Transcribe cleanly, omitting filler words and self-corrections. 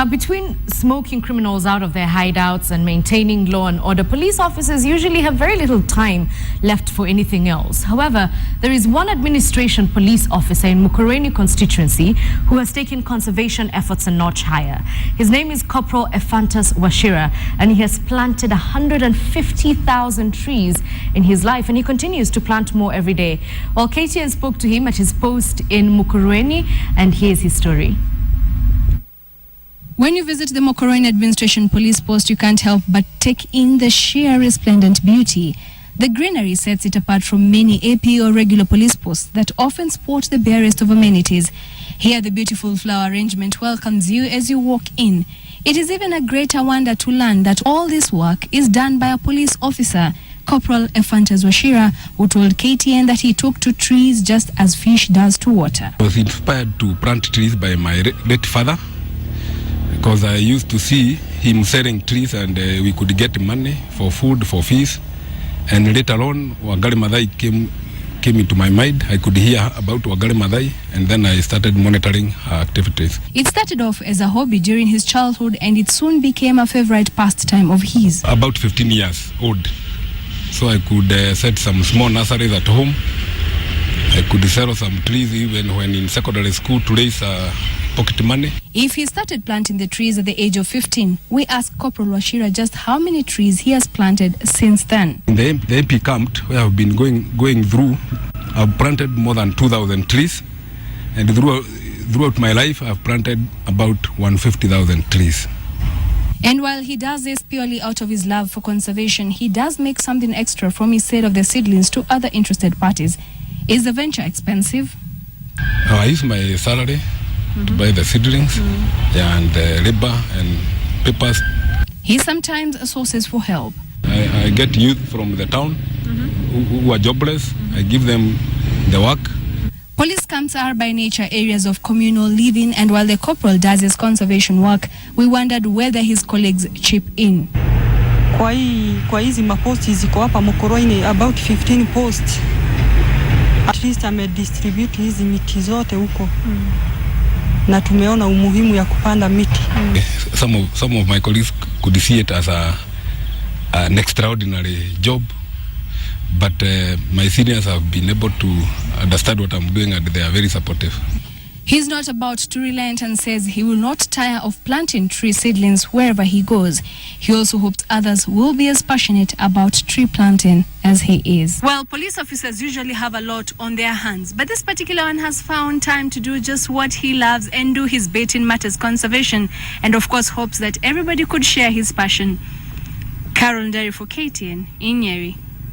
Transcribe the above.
Now, between smoking criminals out of their hideouts and maintaining law and order, police officers usually have very little time left for anything else. However, there is one administration police officer in Mukuruheni constituency who has taken conservation efforts a notch higher. His name is Corporal Ephantus Washira, and he has planted 150,000 trees in his life, and he continues to plant more every day. Well, KTN spoke to him at his post in Mukuruheni, and here's his story. When you visit the Mukuruheni Administration Police Post, you can't help but take in the sheer resplendent beauty. The greenery sets it apart from many AP or regular police posts that often sport the barest of amenities. Here, the beautiful flower arrangement welcomes you as you walk in. It is even a greater wonder to learn that all this work is done by a police officer, Corporal Ephantus Washira, who told KTN that he took to trees just as fish does to water. I was inspired to plant trees by my late father, because I used to see him selling trees, and we could get money for food, for fees. And later on, Wangari Maathai came into my mind. I could hear about Wangari Maathai, and then I started monitoring her activities. It started off as a hobby during his childhood, and it soon became a favorite pastime of his. About 15 years old. So I could set some small nurseries at home. I could sell some trees even when in secondary school to raise pocket money. If he started planting the trees at the age of 15, we asked Corporal Washira just how many trees he has planted since then. In the MP camp, where I've been going through, I've planted more than 2,000 trees, and throughout my life, I've planted about 150,000 trees. And while he does this purely out of his love for conservation, he does make something extra from his sale of the seedlings to other interested parties. Is the venture expensive? I use my salary to buy the seedlings, and labor and papers. He sometimes sources for help. I get youth from the town who are jobless. I give them the work. Police camps are by nature areas of communal living, and while the corporal does his conservation work, we wondered whether his colleagues chip in. Kwa hizi maposti ziko hapa Mukuruheni, about 15 posts. At least amedistribute hizi miti zote huko. Na tumeona umuhimu ya kupanda miti. Some of my colleagues could see it as an extraordinary job, but my seniors have been able to understand what I'm doing, and they are very supportive. He's not about to relent and says he will not tire of planting tree seedlings wherever he goes. He also hopes others will be as passionate about tree planting as he is. Well, police officers usually have a lot on their hands, but this particular one has found time to do just what he loves and do his bit in matters conservation, and of course hopes that everybody could share his passion. Carol Nderi for KTN in Nyeri.